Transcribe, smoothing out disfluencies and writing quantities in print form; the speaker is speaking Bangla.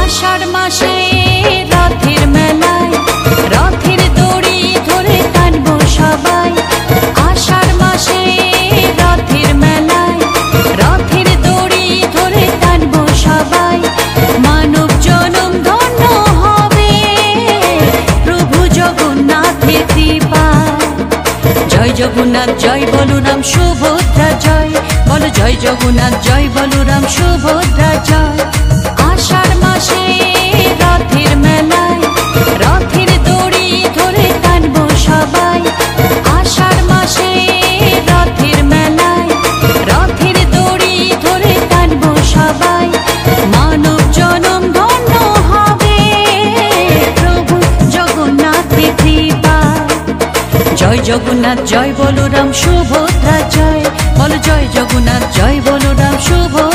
আষাঢ় মাসে রথের মেলায় রথের দড়ি ধরে টানবো সবাই। আষাঢ় মাসে রথের মেলায় রথের দড়ি ধরে টানবো সবাই। মানব জনম ধন্য হবে প্রভু জগন্নাথের কৃপায়। জয় জগন্নাথ জয় বলরাম সুভদ্রা জয়, বলো জয় জগন্নাথ জয় বলরাম সুভদ্রা জয়। আষাঢ় মাসে রথের মেলায় রথের দড়ি ধরে টানবো সবাই। আষাঢ় মাসে রথের মেলায় রথের দড়ি ধরে টানবো সবাই। মানব জনম ধন্য হবে প্রভু জগন্নাথের কৃপায়। জয় জগন্নাথ জয় বলরাম সুভদ্রা জয়, বলো জয় জগন্নাথ জয় বলরাম সুভদ্রা।